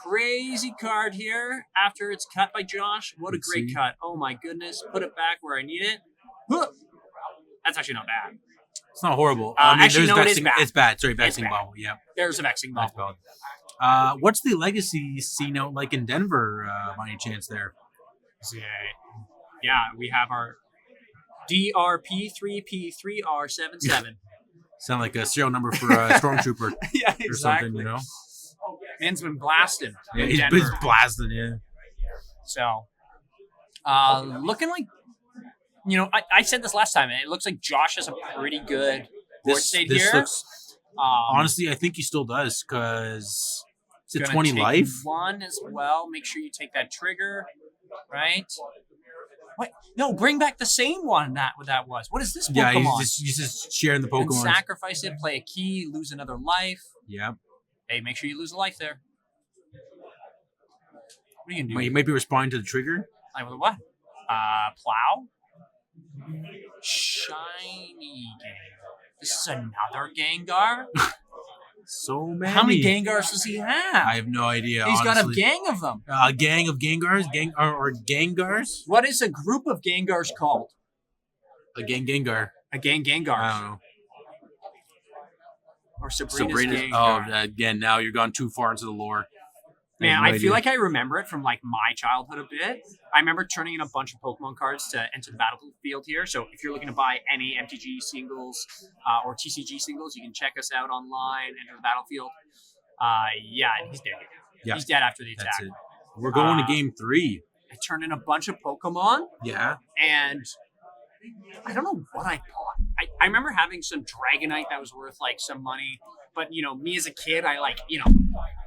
crazy card here after it's cut by Josh. What a great cut. Oh my goodness. Put it back where I need it. That's actually not bad. It's not horrible. Actually, no, it is bad. It's bad. Sorry, vexing bad. bubble. Yeah. There's a vexing That's bubble. bad. What's the legacy scene out like in Denver, by any chance there? Yeah, we have our DRP3P3R77. Sound like a serial number for a stormtrooper Yeah, or something, you know? Man's been blasted. Yeah, in he's Denver. blasting, yeah. So, looking like, I said this last time. It looks like Josh has a pretty good board state here. Looks, honestly, I think he still does, because it's a 20 take life. One as well. Make sure you take that trigger, right? Wait, no, bring back the same one that was. What is this Pokemon? Yeah, he's just sharing the And Pokemon. sacrifice it, play a key, lose another life. Yeah. Hey, make sure you lose a life there. What are you gonna do? He might be responding to the trigger. Like what? Plow? Shiny Gengar. This is another Gengar? So many. How many Gengars does he have? I have no idea. He's got a honestly. gang of them. A gang of Gengars? Or Gengars? What is a group of Gengars called? A gang Gengar. A gang Gengar. I don't know. Or Sabrina's Gengar. Oh, again, now you're gone too far into the lore. Man, no I feel idea. like I remember it from like my childhood a bit. I remember turning in a bunch of Pokemon cards to enter the battlefield here. So if you're looking to buy any MTG singles or TCG singles, you can check us out online, enter the battlefield. Yeah, and he's dead. Yeah. He's dead after the attack. That's it. We're going to game 3. I turned in a bunch of Pokemon, Yeah. and I don't know what I bought. I remember having some Dragonite that was worth like some money, but me as a kid, I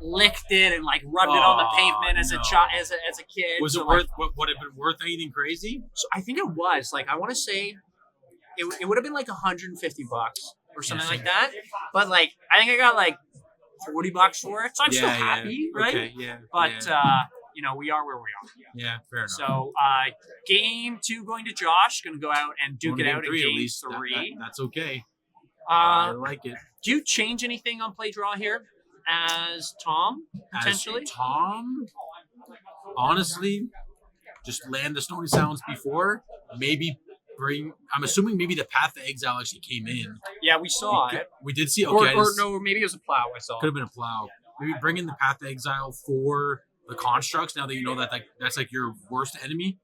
licked it and like rubbed it on the pavement as a child, as a kid. Was it worth? Would it have been worth anything crazy? So I think it was like I want to say it would have been like $150 or something like that. But like I think I got like $40 for it, so I'm still happy, right? Okay, yeah. But we are where we are. Yeah, fair enough. So game 2 going to Josh, going to go out and duke it out in at game least. 3. That's okay. I like it. Do you change anything on play draw here as Tom potentially? As Tom, honestly, just land the Stony Silence before. Maybe bring. I'm assuming maybe the Path of Exile actually came in. Yeah, we saw it. We did see. Okay, Or no, maybe it was a plow. I saw. Could have been a plow. Maybe bring in the Path of Exile for the constructs. Now that you know that that's like your worst enemy,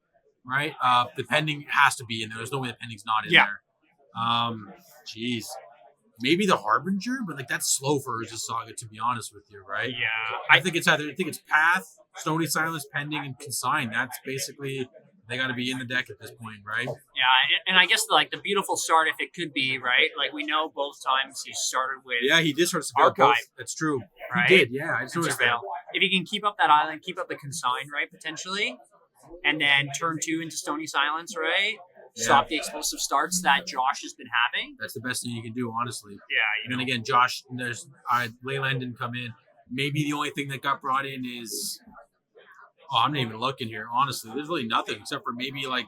right? The pending has to be in there. There's no way the pending's not in there. Jeez. Maybe the Harbinger, but like that's slow for Urza Saga, to be honest with you, right? Yeah. I think it's Path, Stony Silence, Pending, and Consign. That's basically they got to be in the deck at this point, right? Yeah, and I guess like the beautiful start, if it could be, right? Like we know both times he started with Yeah, he did start to Archive. That's true. Right? He did, yeah. I just and noticed that. Surveil. If he can keep up that island, keep up the Consign, right, potentially, and then turn 2 into Stony Silence, right? Yeah. Stop the explosive starts that Josh has been having. That's the best thing you can do, honestly. Yeah, And then again, Josh, Leyland didn't come in. Maybe the only thing that got brought in is I'm not even looking here, honestly. There's really nothing except for maybe like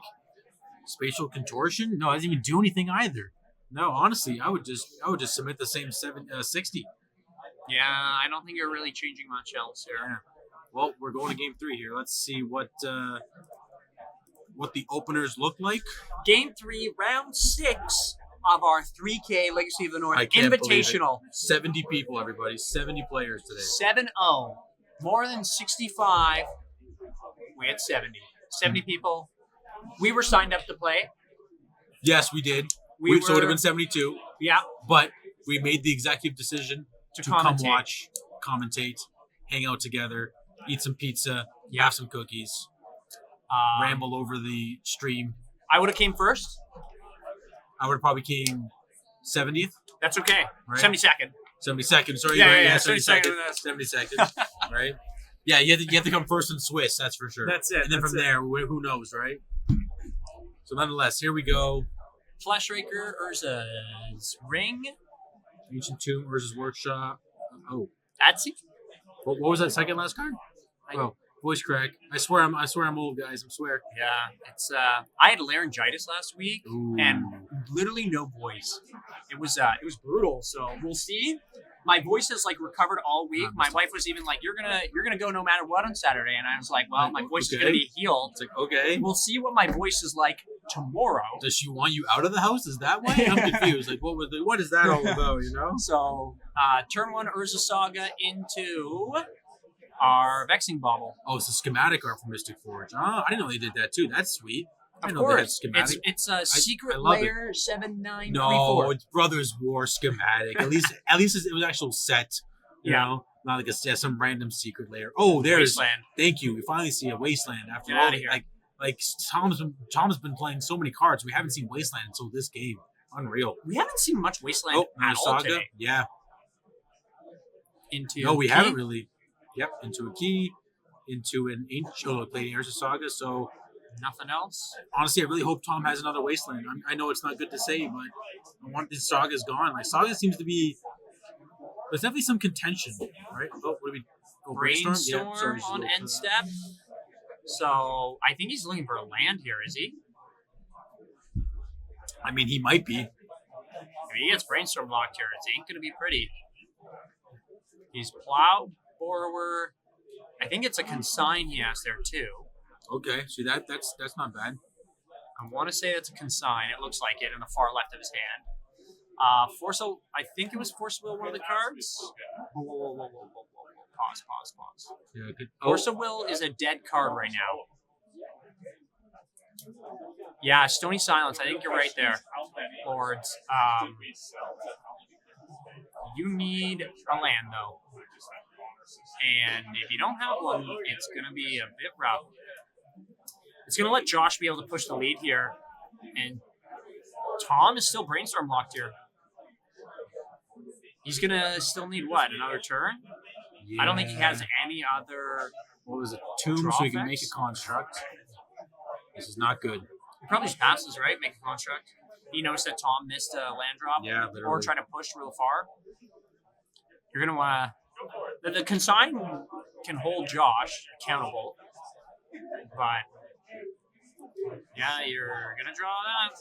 spatial contortion. No, it doesn't even do anything either. No, honestly, I would just submit the same 60. Yeah, I don't think you're really changing much else here. Yeah. Well, we're going to game 3 here. Let's see what the openers look like. Game 3, round 6 of our 3K Legacy of the North I can't believe it. Invitational. 70 people, everybody. 70 players today. 7-0. More than 65. We had 70. 70 people. We were signed up to play. Yes, we did. We So it would have were- been 72. Yeah. But we made the executive decision To come commentate. watch, commentate, hang out together, eat some pizza, have some cookies, ramble over the stream. I would have came first. I would have probably came 70th. That's okay. Right. 72nd. 72nd. Sorry, Yeah, right? yeah, 72nd. 72nd. 72nd. Right. Yeah, you have to come first in Swiss. That's for sure. That's it. And then from there, who knows, right? So nonetheless, here we go. Fleshraker, Urza's Ring. Ancient Tomb, Urza's Workshop. Oh, That's it. what was that second last card? Oh, voice crack. I swear I'm old, guys. I swear. Yeah, it's. I had laryngitis last week Ooh. and literally no voice. It was brutal. So we'll see. My voice has like recovered all week. My wife was even like, "You're gonna go no matter what on Saturday," and I was like, "Well, my voice is gonna be healed." It's like, okay. We'll see what my voice is like tomorrow. Does she want you out of the house? Is that why? I'm confused. Like, what is that all about? You know? So, turn 1 Urza Saga into our Vexing Bauble. Oh, it's a schematic art from Mystic Forge. Oh, I didn't know they did that too. That's sweet. I Of didn't know they had course, schematic. it's a secret I love it. layer 7934. No, it's Brothers War schematic. At least it was actual set. You know, not like some random secret layer. Oh, there's. Wasteland. Thank you. We finally see a Wasteland after Get all. outta here. Like Tom's been playing so many cards. We haven't seen Wasteland until this game. Unreal. We haven't seen much Wasteland Oh, at all Saga. today. Yeah. Into No, we key. haven't really. Yep. Into a key. Into an ancient playing Urza Saga. So Nothing else. honestly, I really hope Tom has another Wasteland. I know it's not good to say, but I want this Saga's gone. Like Saga seems to be. There's definitely some contention, right? Oh, what do we? Oh, Brainstorm Yeah, sorry, just a on little- end step. So I think he's looking for a land here, is he? I mean, he might be. If he gets Brainstorm locked here, it ain't gonna be pretty. He's Plow, Borrower. I think it's a consign he has there too. Okay, see that's not bad. I want to say it's a consign. It looks like it in the far left of his hand. I think it was Force of Will, one of the cards. Whoa. Pause. Yeah, good. Force of Will is a dead card right now. Yeah, Stony Silence. I think you're right there, Lords. You need a land, though. And if you don't have one, it's going to be a bit rough. It's going to let Josh be able to push the lead here. And Tom is still Brainstorm locked here. He's going to still need what? Another turn? Yeah. I don't think he has any other... What was it? Tomb, Draw so he can effects? make a construct. This is not good. He probably just passes, right? Make a construct. He noticed that Tom missed a land drop. Yeah, Or literally. try to push real far. You're going to want to... The consign can hold Josh accountable. But... Yeah, you're going to draw that.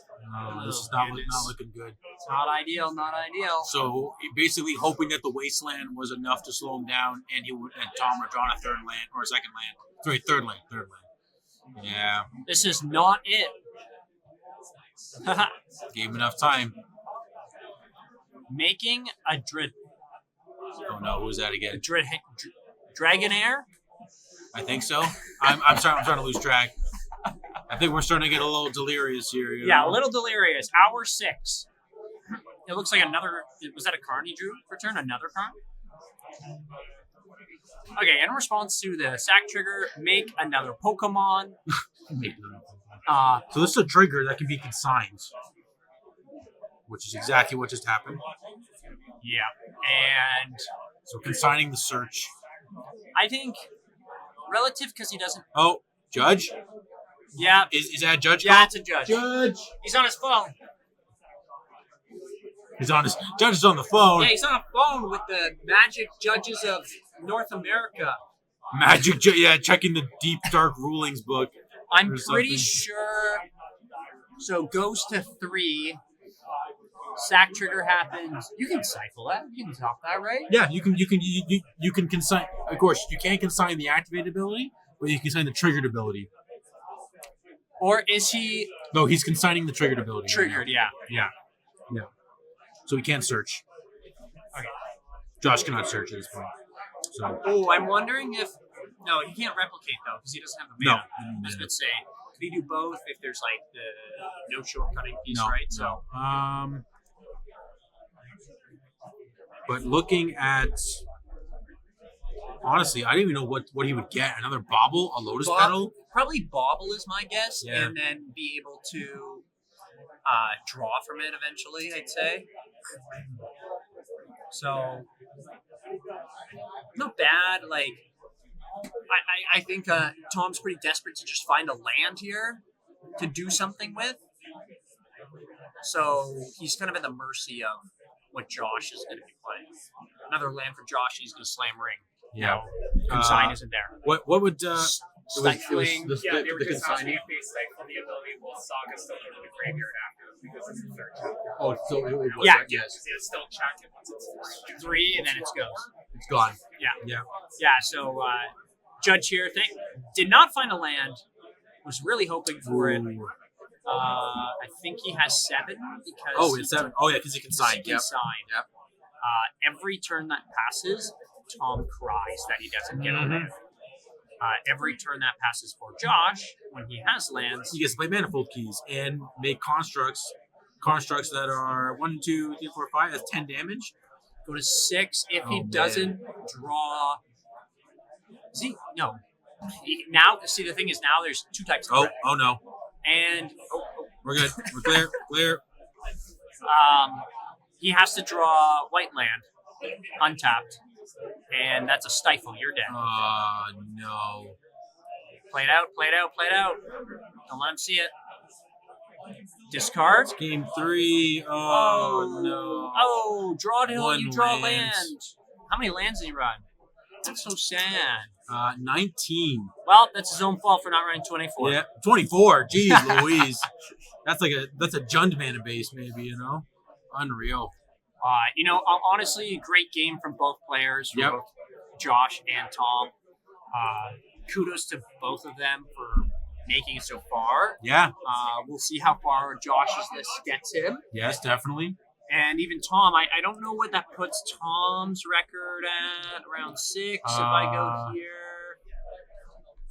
No, this is Oh, not goodness. looking good. It's not ideal, not ideal. So basically, hoping that the Wasteland was enough to slow him down, and Tom would draw a third land or a second land. Sorry, third land. Yeah, This is not it. gave him enough time. Making a Oh no, who's that again? Dragonair? I think so. I'm starting to lose track. I think we're starting to get a little delirious here. You Yeah, know? a little delirious. Hour 6. It looks like another... Was that a Karn he drew for turn? Another Karn? Okay, in response to the sack trigger, make another Pokemon. So this is a trigger that can be consigned, which is exactly what just happened. Yeah, and So consigning the search. I think relative because he doesn't... Oh, Judge? Yeah, Is that Judge? yeah, it's a judge. Judge. He's on his phone. Judge is on the phone. Yeah, he's on a phone with the magic judges of North America. Checking the deep dark rulings book. I'm or pretty something. sure. So goes to 3. Sack trigger happens. You can cycle that. You can top that, right? Yeah, you can consign. Of course, you can't consign the activated ability, but you can consign the triggered ability. Or is he No, he's consigning the triggered ability. triggered? Yeah. Yeah. So he can't search. Okay. Josh cannot search at this point. So Oh, I'm wondering if no, he can't replicate though because he doesn't have the no. mana. I was gonna say, could he do both if there's like the no shortcutting piece, No, right? no. So But looking at, honestly, I didn't even know what he would get. Another bauble, a lotus petal. Probably Bauble is my guess, Yeah. and then be able to draw from it eventually. I'd say. So, not bad. Like, I think Tom's pretty desperate to just find a land here to do something with. So he's kind of at the mercy of what Josh is going to be playing. Another land for Josh, he's going to slam ring. Yeah. Consign isn't there. What would Stifling. Yeah, they were just asking if they stifle the ability, will Saga still go to the graveyard after? Because it's the third check. Oh, so it was Yeah. yes, It's still checked once it's Three, and then it goes. it's gone. Yeah. So Judge here did not find a land. Was really hoping for it. Ooh. I think he has 7 because Oh, it's 7. Oh yeah, because he can sign. He can Yep. sign. Yep. Every turn that passes, Tom cries that he doesn't get a land. Every turn that passes for Josh, when he has lands, He gets to play manifold keys and make constructs that are 1, 2, 3, 4, 5. That's 10 damage. go to 6. If he Oh, doesn't draw, no. Now, see, the thing is, now there's 2 types of red. Oh no. And We're good. We're clear. Clear. he has to draw white land, untapped, and that's a stifle. You're dead. No. Play it out. Don't let him see it. Discard. Game 3. Oh no. Oh, draw to One you draw land. land. How many lands did he run? That's so sad. 19. Well, that's his own fault for not running 24. Yeah. 24. Jeez Louise. That's a Jund mana base, maybe, you know? Unreal. Honestly, great game from both players, from Yep. both Josh and Tom. Kudos to both of them for making it so far. Yeah. We'll see how far Josh's list gets him. Yes, definitely. And even Tom, I don't know what that puts Tom's record at, around 6 if I go here.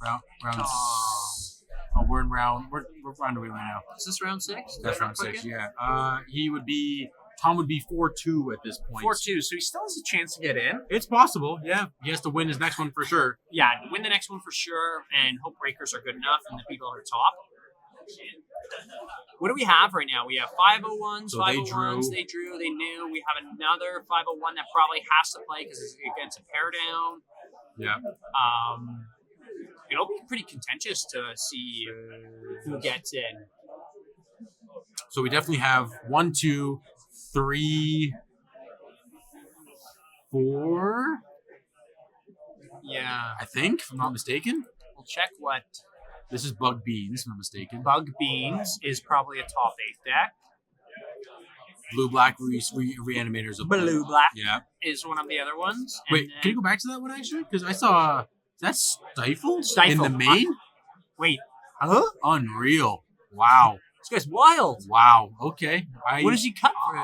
Round Tom. we're in round. What round are we right now? Is this round 6? That's round 6. Yeah. Tom would be 4-2 at this point. 4-2, so he still has a chance to get in. It's possible. Yeah. He has to win his next one for sure. Yeah, win the next one for sure, and hope breakers are good enough, and the people at the top. What do we have right now? We have 501s, So they 501s, they drew, they knew. We have another 501 that probably has to play because it's against a pair down. Yeah. It'll be pretty contentious to see who gets in. So we definitely have 1, 2, 3, 4. Yeah. I think, if I'm not mistaken. We'll check what This is Bug Beans, if I'm not mistaken. Bug Beans is probably a top 8 deck. Blue Black Reanimators of Blue Black Yeah. is one of the other ones. And Wait, then- can you go back to that one actually? Because I saw that's Stifle Stifle. in the main. Wait. Unreal. Wow. This guy's wild. Wow. Okay. What does he cut for?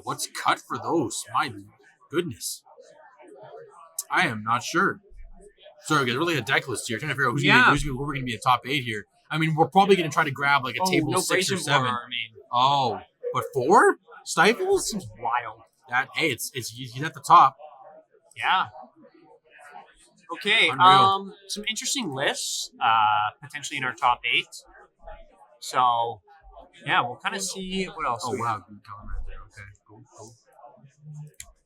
What's cut for those? My goodness. I am not sure. Sorry, guys. We're really a deck list here. Trying to figure out who we're going to be a top 8 here. I mean, we're probably going to try to grab like a table no 6 or Brazen 7. War, I mean. Oh, but 4 Stifles? Seems wild. He's at the top. Yeah. Okay. Unreal. Some interesting lists, potentially in our top 8. So, yeah, we'll kind of see what else. Oh we wow, good color right there. Okay, cool.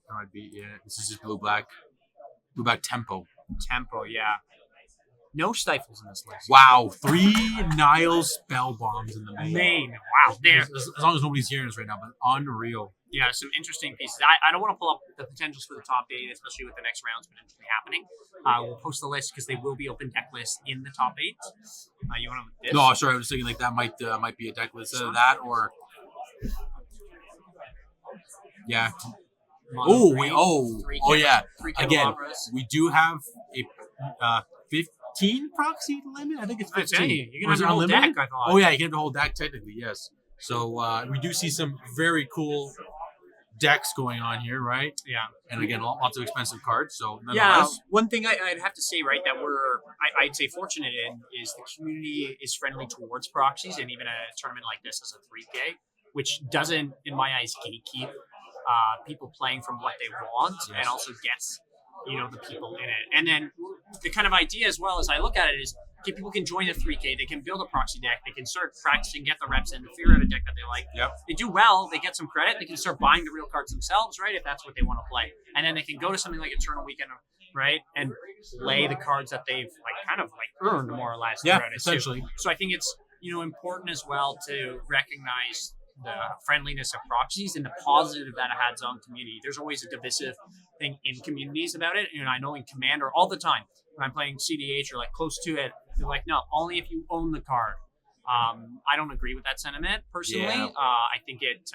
That might be This is just blue black tempo. Tempo, yeah. No stifles in this list. Wow, 3 Nile spell bombs in the main. Main. Wow. There. As long as nobody's hearing us right now, but unreal. Yeah, some interesting pieces. I don't want to pull up the potentials for the top 8, especially with the next rounds potentially happening. We'll post the list because they will be open deck lists in the top 8. You want to? No, sorry, I was thinking like that might be a deck list of that or. Yeah. Oh wait! Oh yeah! Again, we do have a 15 proxy limit. I think it's 15. You can Or is have it a whole unlimited? deck, I thought. Oh yeah, you can have the whole deck technically. Yes. So we do see some very cool decks going on here, right? Yeah. And again, lots of expensive cards. So Yeah, nonetheless, one thing I'd have to say, right, that I'd say fortunate in is the community is friendly towards proxies, and even a tournament like this is a 3K, which doesn't, in my eyes, gatekeep people playing from what they want, and also gets the people in it. And then the kind of idea as well as I look at it is people can join the 3K. They can build a proxy deck. They can start practicing, get the reps in, figure out a deck that they like. Yep. They do well. They get some credit. They can start buying the real cards themselves, right? If that's what they want to play, and then they can go to something like Eternal Weekend, right, and play the cards that they've kind of earned more or less. Yeah, throughout it, essentially. too. So I think it's important as well to recognize the friendliness of proxies and the positive that it has on community. There's always a divisive thing in communities about it, and I know in Commander all the time when I'm playing CDH or close to it, they're like, no, only if you own the card. I don't agree with that sentiment personally. Yeah. I think it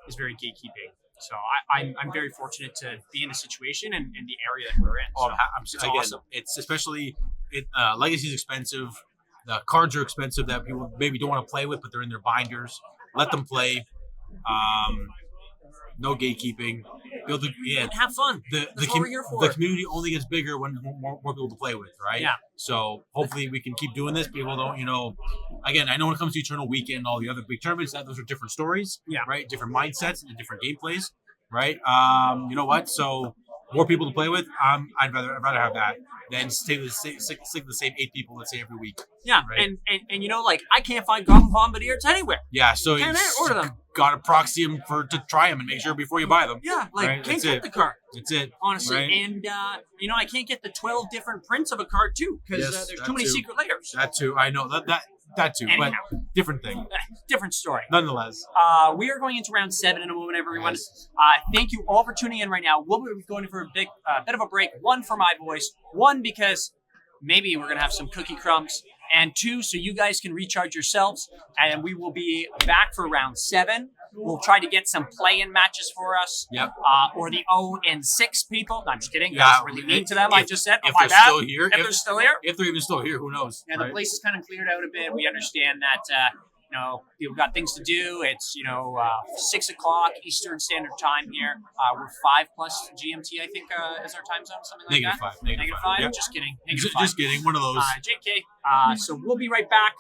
is very gatekeeping. So I'm very fortunate to be in a situation and in the area that we're in. So it's awesome. It's especially Legacy is expensive. The cards are expensive that people maybe don't want to play with, but they're in their binders. Let them play. No gatekeeping. Have fun. That's what we're here for. The community only gets bigger when more people to play with, right? Yeah. So hopefully we can keep doing this. People don't, again, I know when it comes to Eternal Weekend and all the other big tournaments, those are different stories, right? Different mindsets and different gameplays, right? You know what? So more people to play with, I'd rather have that than stick the same 8 people, let's say, every week. Yeah, right? and I can't find Goblin Bombardiers anywhere. Yeah, so you order them. Gotta proxy them to try them and make sure before you buy them. Yeah, right? Can't get the card. That's it. Honestly, right? and I can't get the 12 different prints of a card too because there's too many secret layers. That too, I know that too, Anyhow. but different thing. Different story. Nonetheless. We are going into round 7 in a moment, everyone. Yes. Thank you all for tuning in right now. We'll be going for a bit of a break. 1, for my voice. 1, because maybe we're going to have some cookie crumbs. And 2, so you guys can recharge yourselves. And we will be back for round 7. We'll try to get some play-in matches for us. Yep. Or the 0-6 people. No, I'm just kidding. Yeah, That's really mean to them. I just said, if my they're bad. still here. If they're still here. If they're even still here, who knows? Yeah, the place is kind of cleared out a bit. We understand that, people got things to do. It's, 6 o'clock Eastern Standard Time here. We're 5 plus GMT, I think, is our time zone, something like that. Negative 5. Yep. Just kidding. Just kidding. One of those. JK. So we'll be right back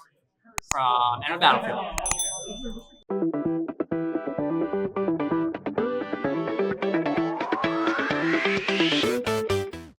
from Enter Battlefield.